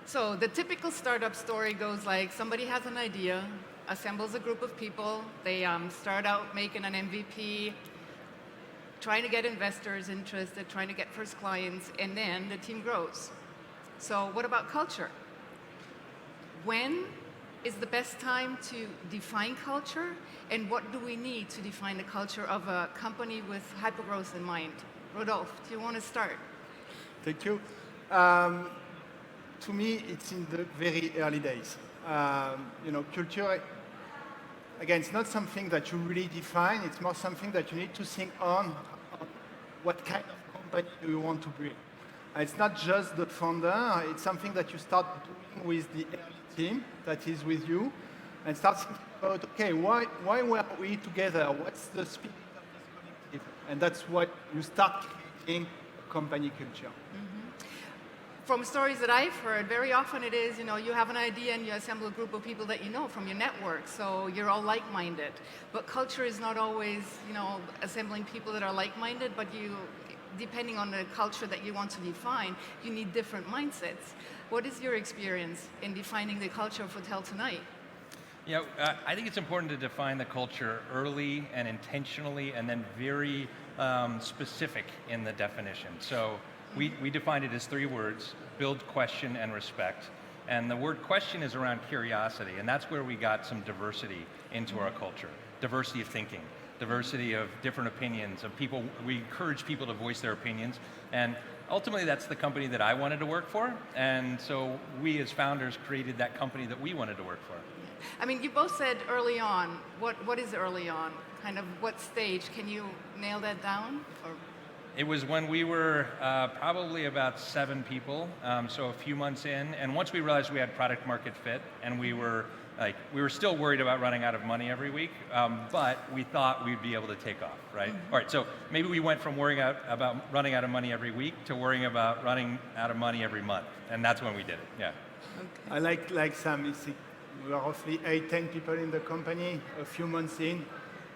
So the typical startup story goes like somebody has an idea, assembles a group of people, they start out making an MVP, trying to get investors interested, trying to get first clients, and then the team grows. So what about culture? When is the best time to define culture, and what do we need to define the culture of a company with hypergrowth in mind? Rodolphe, do you want to start? Thank you. To me, it's in the very early days. Culture, again, it's not something that you really define. It's more something that you need to think on what kind of company do you want to bring. It's not just the founder. It's something that you start doing with the early team that is with you, and start thinking about, okay, why were we together? What's the spirit of this collective? And that's what you start creating a company culture. From stories that I've heard, very often it is, you have an idea and you assemble a group of people that you know from your network, so you're all like-minded. But culture is not always, assembling people that are like-minded, but depending on the culture that you want to define, you need different mindsets. What is your experience in defining the culture of Hotel Tonight? I think it's important to define the culture early and intentionally, and then very specific in the definition. So we defined it as 3 words: build, question, and respect. And the word question is around curiosity, and that's where we got some diversity into our culture. Diversity of thinking, diversity of different opinions, of people. We encourage people to voice their opinions, and ultimately that's the company that I wanted to work for, and so we as founders created that company that we wanted to work for. I mean, you both said early on. What is early on? Kind of what stage? Can you nail that down? Or? It was when we were probably about 7 people, so a few months in, and once we realized we had product market fit, and we were still worried about running out of money every week, but we thought we'd be able to take off, right? All right, so maybe we went from worrying about running out of money every week to worrying about running out of money every month, and that's when we did it, yeah. Okay. I like Sam. We are roughly 8-10 people in the company, a few months in,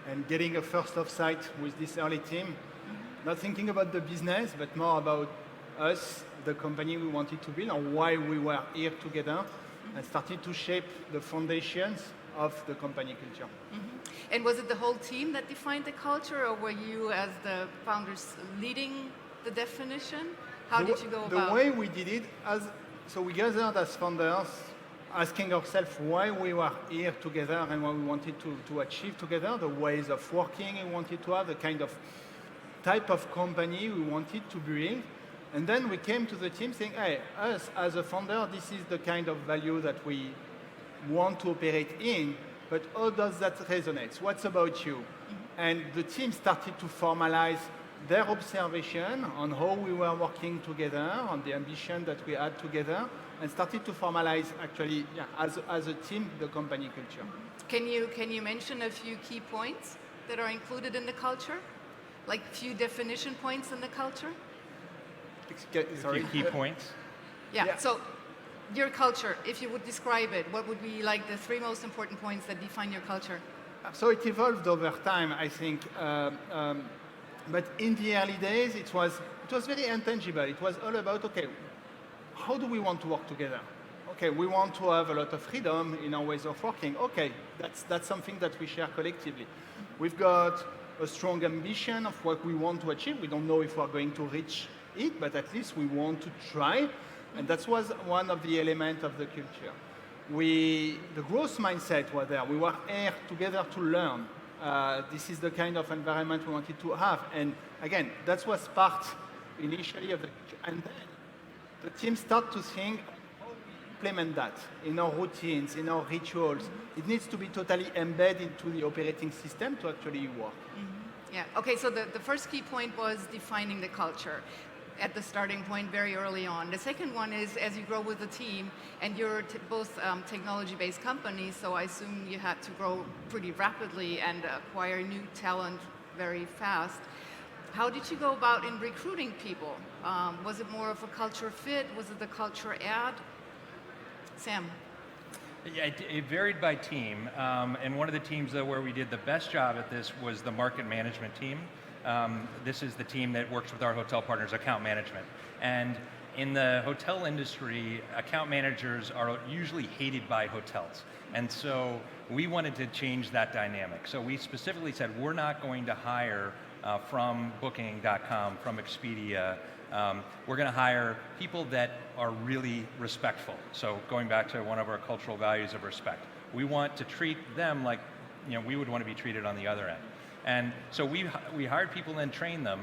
and getting a first offsite with this early team. Not thinking about the business, but more about us, the company we wanted to build, and why we were here together, and started to shape the foundations of the company culture. And was it the whole team that defined the culture, or were you, as the founders, leading the definition? How did you go about it? The way we did it, so we gathered as founders, asking ourselves why we were here together and what we wanted to achieve together, the ways of working we wanted to have, the kind of type of company we wanted to bring. And then we came to the team saying, hey, us as a founder, this is the kind of value that we want to operate in, but how does that resonate? What's about you? And the team started to formalize their observation on how we were working together, on the ambition that we had together, and started to formalize actually, as a team, the company culture. Can you mention a few key points that are included in the culture? Like few definition points in the culture? Sorry? Key points? Yeah, so your culture, if you would describe it, what would be like the 3 most important points that define your culture? So it evolved over time, I think. But in the early days, it was very intangible. It was all about, okay, how do we want to work together? Okay, we want to have a lot of freedom in our ways of working. Okay, that's something that we share collectively. We've got a strong ambition of what we want to achieve. We don't know if we're going to reach it, but at least we want to try. And that was one of the elements of the culture. The growth mindset was there. We were here together to learn. This is the kind of environment we wanted to have. And again, that was part initially of the culture. And then the team started to think how we implement that in our routines, in our rituals. It needs to be totally embedded into the operating system to actually work. Yeah, okay, so the first key point was defining the culture at the starting point very early on. The second one is as you grow with the team, and you're both technology-based companies, so I assume you had to grow pretty rapidly and acquire new talent very fast. How did you go about in recruiting people? Was it more of a culture fit? Was it the culture add? Sam? Yeah, it varied by team, and one of the teams where we did the best job at this was the market management team. This is the team that works with our hotel partners, account management. And in the hotel industry, account managers are usually hated by hotels. And so we wanted to change that dynamic. So we specifically said, we're not going to hire from Booking.com, from Expedia. We're going to hire people that are really respectful. So going back to one of our cultural values of respect, we want to treat them like we would want to be treated on the other end. And so we hired people and trained them,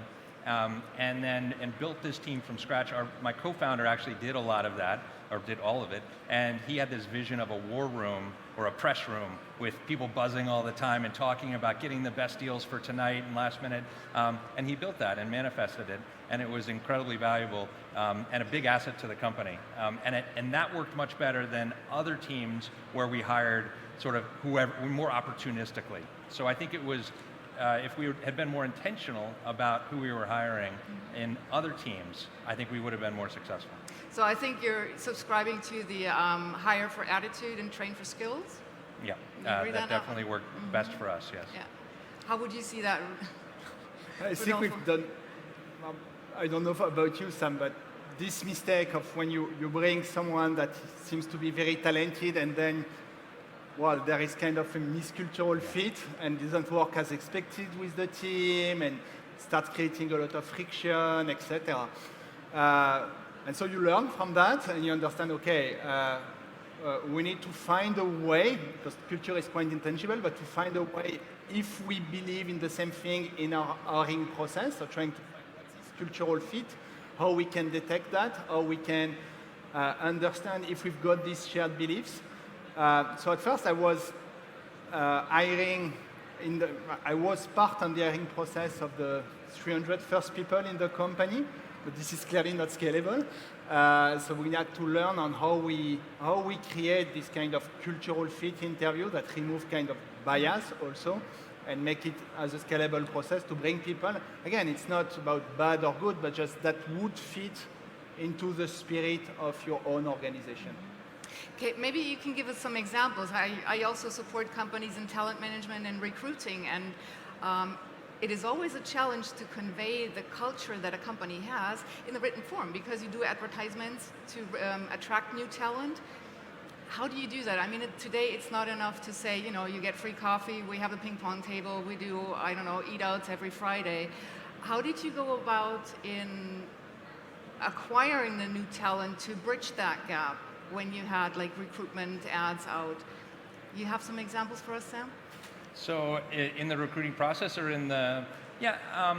and built this team from scratch. My co-founder actually did a lot of that, or did all of it, and he had this vision of a war room or a press room with people buzzing all the time and talking about getting the best deals for tonight and last minute, and he built that and manifested it, and it was incredibly valuable and a big asset to the company. And that worked much better than other teams where we hired sort of whoever, more opportunistically. So I think it was, if we had been more intentional about who we were hiring in other teams, I think we would have been more successful. So I think you're subscribing to the hire for attitude and train for skills? Yeah, that that definitely worked best for us, yes. Yeah. How would you see that? I think we've done, I don't know about you, Sam, but this mistake of when you bring someone that seems to be very talented and then, well, there is kind of a miscultural fit and doesn't work as expected with the team and starts creating a lot of friction, etc. And so you learn from that and you understand, okay, we need to find a way, because culture is quite intangible, but to find a way, if we believe in the same thing in our hiring process, so trying to find this cultural fit, how we can detect that, how we can understand if we've got these shared beliefs. So at first I was hiring, I was part of the hiring process of the 300 first people in the company, but this is clearly not scalable. So we had to learn on how we create this kind of cultural fit interview that remove kind of bias also and make it as a scalable process to bring people. Again, it's not about bad or good, but just that would fit into the spirit of your own organization. Okay, maybe you can give us some examples. I also support companies in talent management and recruiting, and it is always a challenge to convey the culture that a company has in the written form, because you do advertisements to attract new talent. How do you do that? I mean, today it's not enough to say, you get free coffee, we have a ping pong table, we do, I don't know, eat outs every Friday. How did you go about in acquiring the new talent to bridge that gap when you had like recruitment ads out? You have some examples for us, Sam? So in the recruiting process or in the, I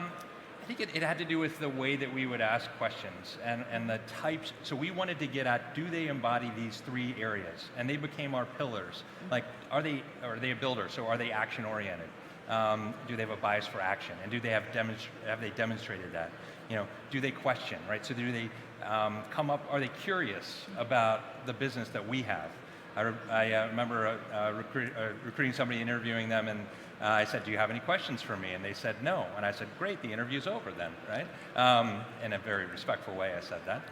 think it had to do with the way that we would ask questions and the types. So we wanted to get at, do they embody these three areas? And they became our pillars. Like, are they a builder? So are they action oriented? Do they have a bias for action? And have they demonstrated that? Do they question, right? So do they are they curious about the business that we have? I remember recruiting somebody, interviewing them, and I said, do you have any questions for me? And they said no. And I said, great, the interview's over then, right? In a very respectful way, I said that.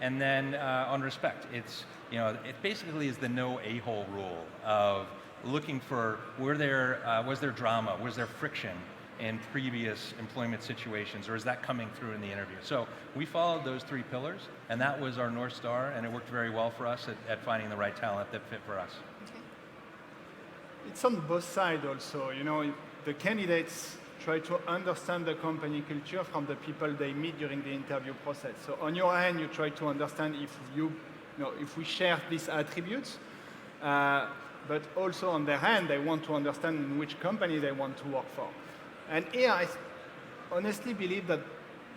And then on respect, it basically is the no a-hole rule of looking for, was there drama, was there friction in previous employment situations, or is that coming through in the interview? So we followed those three pillars, and that was our North Star, and it worked very well for us at finding the right talent that fit for us. Okay. It's on both sides also. The candidates try to understand the company culture from the people they meet during the interview process. So on your end, you try to understand if we share these attributes, but also on their end, they want to understand in which company they want to work for. And here, I honestly believe that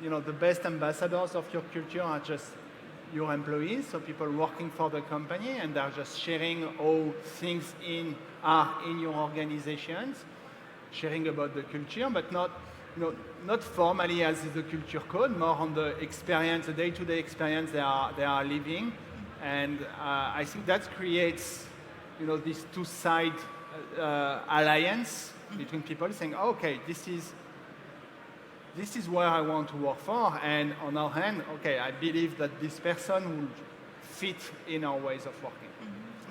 the best ambassadors of your culture are just your employees, so people working for the company, and they're just sharing how things are in your organizations, sharing about the culture, but not formally as the culture code, more on the experience, the day-to-day experience they are living, and I think that creates this two-side alliance between people saying, oh, okay, this is where I want to work for, and on our hand, okay, I believe that this person will fit in our ways of working.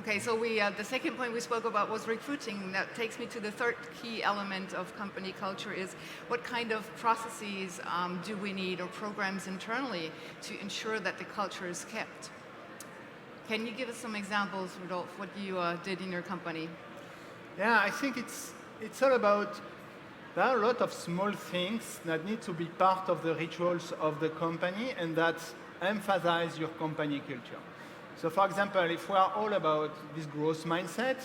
Okay, so the second point we spoke about was recruiting. That takes me to the third key element of company culture is what kind of processes do we need or programs internally to ensure that the culture is kept? Can you give us some examples, Rodolphe, what you did in your company? Yeah, I think it's all about, there are a lot of small things that need to be part of the rituals of the company and that emphasize your company culture. So for example, if we are all about this growth mindset,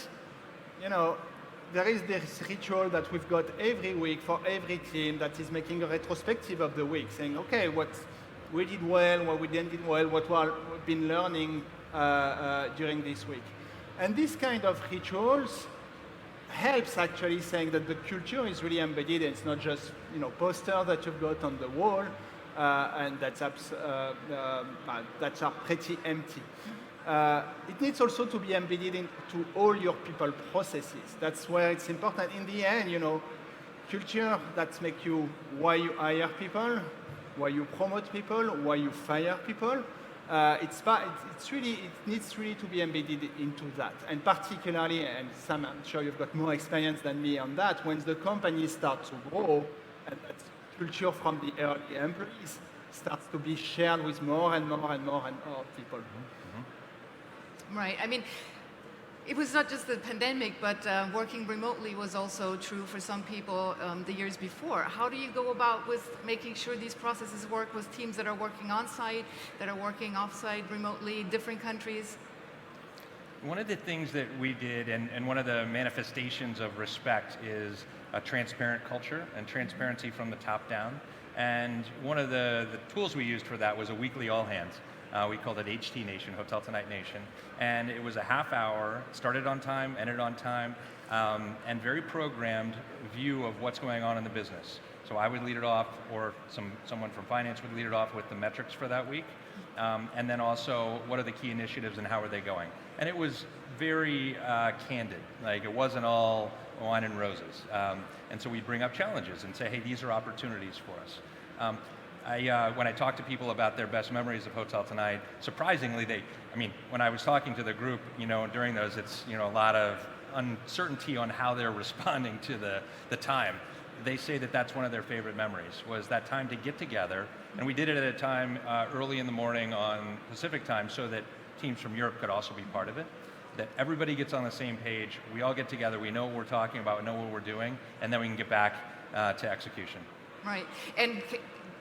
there is this ritual that we've got every week for every team that is making a retrospective of the week, saying, okay, what we did well, what we didn't do well, what we've been learning during this week. And this kind of rituals helps actually saying that the culture is really embedded and it's not just posters that you've got on the wall and that are pretty empty. It needs also to be embedded into all your people processes. That's where it's important. In the end, culture that makes you why you hire people, why you promote people, why you fire people. It needs really to be embedded into that. And particularly, and Sam, I'm sure you've got more experience than me on that, when the company starts to grow, and that culture from the early employees starts to be shared with more and more and more and more people. Right. I mean, it was not just the pandemic, but working remotely was also true for some people the years before. How do you go about with making sure these processes work with teams that are working on-site, that are working off-site, remotely, different countries? One of the things that we did, and one of the manifestations of respect, is a transparent culture and transparency from the top down. And one of the tools we used for that was a weekly all-hands. We called it HT Nation, Hotel Tonight Nation. And it was a half hour, started on time, ended on time, and very programmed view of what's going on in the business. So I would lead it off, or someone from finance would lead it off with the metrics for that week. And then also, what are the key initiatives and how are they going? And it was very candid. Like, it wasn't all wine and roses. And so we'd bring up challenges and say, hey, these are opportunities for us. When I talk to people about their best memories of Hotel Tonight, surprisingly, when I was talking to the group, during those, it's, a lot of uncertainty on how they're responding to the time. They say that that's one of their favorite memories, was that time to get together. And we did it at a time early in the morning on Pacific time so that teams from Europe could also be part of it. That everybody gets on the same page, we all get together, we know what we're talking about, we know what we're doing, and then we can get back to execution. Right. And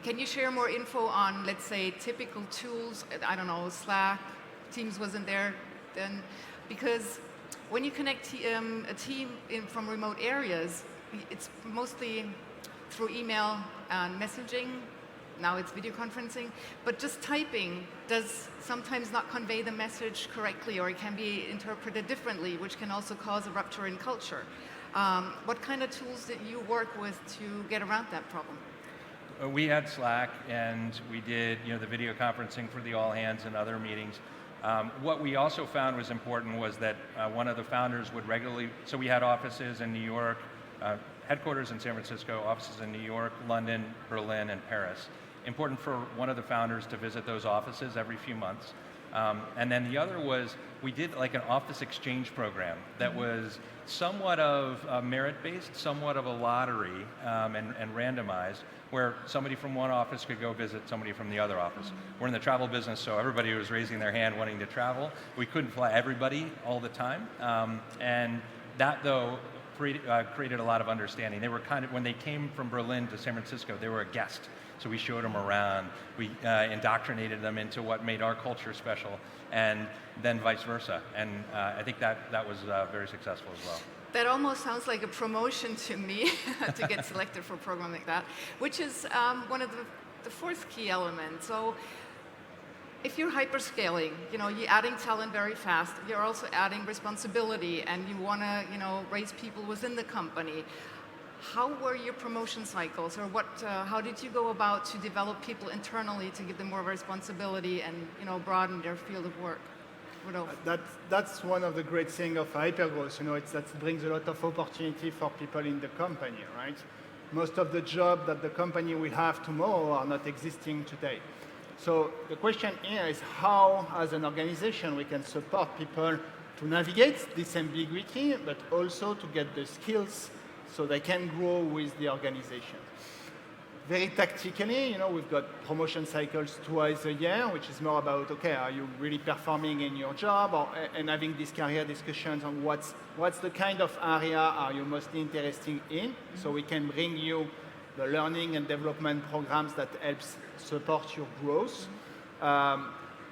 can you share more info on, let's say, typical tools? I don't know, Slack, Teams wasn't there then. Because when you connect a team from remote areas, it's mostly through email and messaging. Now it's video conferencing. But just typing does sometimes not convey the message correctly, or it can be interpreted differently, which can also cause a rupture in culture. What kind of tools did you work with to get around that problem? We had Slack, and we did the video conferencing for the all hands and other meetings. What we also found was important was that one of the founders would regularly, so we had offices in New York, headquarters in San Francisco, offices in New York, London, Berlin, and Paris. Important for one of the founders to visit those offices every few months. And then the other was, we did like an office exchange program that was somewhat of merit-based, somewhat of a lottery, and randomized, where somebody from one office could go visit somebody from the other office. We're in the travel business, so everybody was raising their hand wanting to travel. We couldn't fly everybody all the time. And that, though, created a lot of understanding. They were when they came from Berlin to San Francisco, they were a guest. So we showed them around. We indoctrinated them into what made our culture special, and then vice versa. And I think that was very successful as well. That almost sounds like a promotion to me to get selected for a program like that, which is one of the fourth key elements. So if you're hyperscaling, you're adding talent very fast. You're also adding responsibility, and you want to, raise people within the company. How were your promotion cycles, or how did you go about to develop people internally to give them more responsibility and, broaden their field of work? That's one of the great things of hypergrowth. That brings a lot of opportunity for people in the company, right? Most of the jobs that the company will have tomorrow are not existing today. So the question here is how, as an organization, we can support people to navigate this ambiguity, but also to get the skills so they can grow with the organization. Very tactically, we've got promotion cycles twice a year, which is more about, okay, are you really performing in your job, and having these career discussions on what's the kind of area are you most interested in, so we can bring you the learning and development programs that helps support your growth.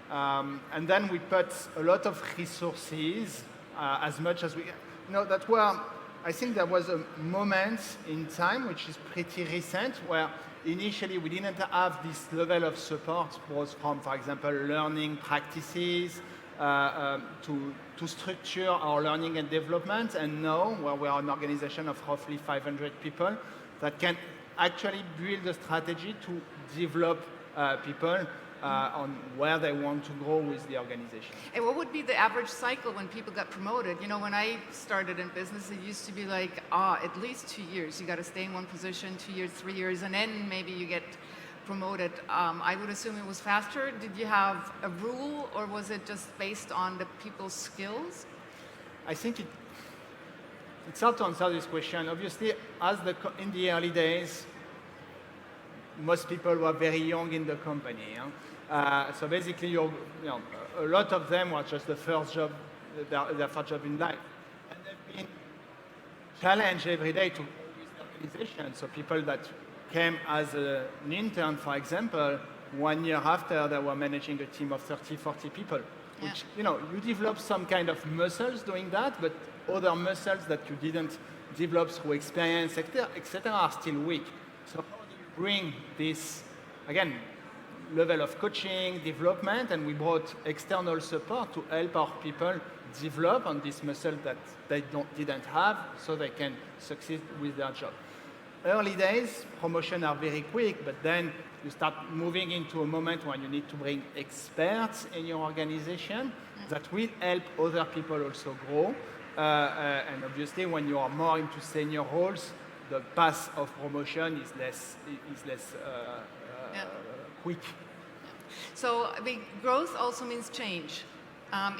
And then we put a lot of resources, as much as we, that were, I think there was a moment in time, which is pretty recent, where initially we didn't have this level of support, both from, for example, learning practices, to structure our learning and development, and now, where we are an organization of roughly 500 people, that can actually build a strategy to develop people on where they want to go with the organization. And what would be the average cycle when people got promoted? When I started in business, it used to be like, at least 2 years. You got to stay in one position, 2 years, 3 years, and then maybe you get promoted. I would assume it was faster. Did you have a rule, or was it just based on the people's skills? I think it's hard to answer this question. Obviously, in the early days, most people were very young in the company. So basically, a lot of them were just the first job, their first job in life. And they've been challenged every day to grow with the organization. So people that came as an intern, for example, 1 year after, they were managing a team of 30, 40 people. Yeah. Which, you develop some kind of muscles doing that, but other muscles that you didn't develop through experience, etc., are still weak. So how do you bring this, again, level of coaching, development, and we brought external support to help our people develop on this muscle that they didn't have, so they can succeed with their job. Early days, promotions are very quick, but then you start moving into a moment when you need to bring experts in your organization that will help other people also grow. And obviously, when you are more into senior roles, the path of promotion is less quick. So, growth also means change.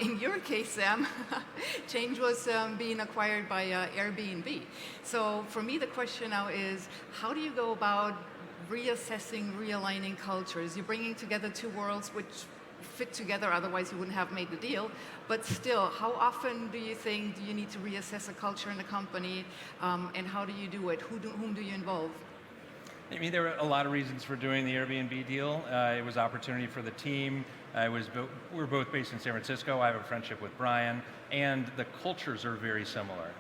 In your case, Sam, change was being acquired by Airbnb. So for me, the question now is, how do you go about reassessing, realigning cultures? You're bringing together two worlds which fit together, otherwise you wouldn't have made the deal. But still, how often do you think do you need to reassess a culture in a company, and how do you do it? Whom do you involve? I mean, there were a lot of reasons for doing the Airbnb deal. It was opportunity for the team. We're both based in San Francisco. I have a friendship with Brian, and the cultures are very similar.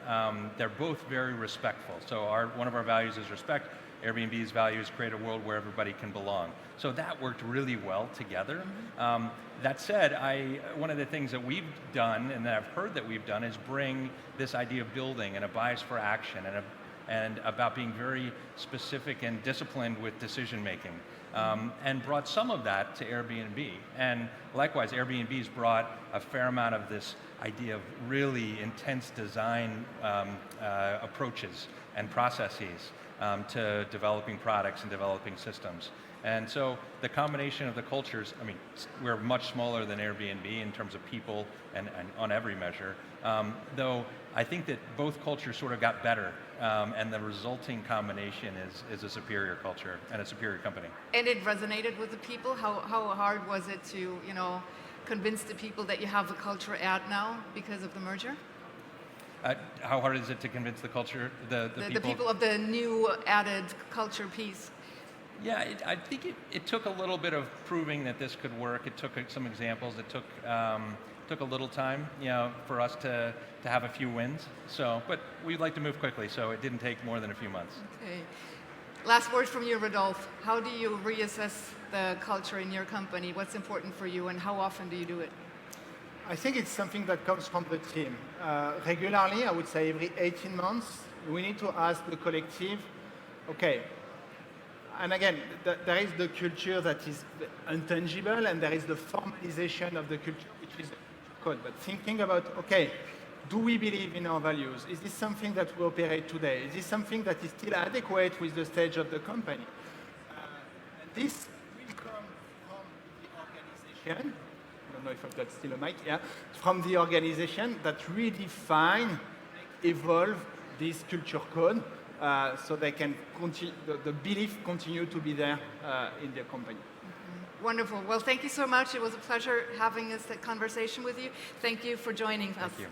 They're both very respectful. So one of our values is respect. Airbnb's values create a world where everybody can belong. So that worked really well together. That said, one of the things that we've done, and that I've heard that we've done, is bring this idea of building and a bias for action and about being very specific and disciplined with decision making, and brought some of that to Airbnb. And likewise, Airbnb's brought a fair amount of this idea of really intense design approaches and processes to developing products and developing systems. And so the combination of the cultures, I mean, we're much smaller than Airbnb in terms of people and on every measure, though I think that both cultures sort of got better, and the resulting combination is a superior culture and a superior company. And it resonated with the people? How hard was it to, convince the people that you have the culture at now because of the merger? How hard is it to convince the culture, the people? The people of the new added culture piece. Yeah, I think it took a little bit of proving that this could work. It took some examples. It took a little time, for us to have a few wins. So, but we'd like to move quickly, so it didn't take more than a few months. Okay. Last word from you, Rodolphe. How do you reassess the culture in your company? What's important for you, and how often do you do it? I think it's something that comes from the team. Regularly, I would say every 18 months, we need to ask the collective, okay, and again, there is the culture that is intangible, and there is the formalization of the culture, which is the code. But thinking about, okay, do we believe in our values? Is this something that we operate today? Is this something that is still adequate with the stage of the company? And this will come from the organization. don't know if I've got still a mic, yeah, from the organization that redefine, evolve this culture code so they can continue, the belief continue to be there in their company. Wonderful. Well, thank you so much. It was a pleasure having this conversation with you. Thank you for joining us. Thank you.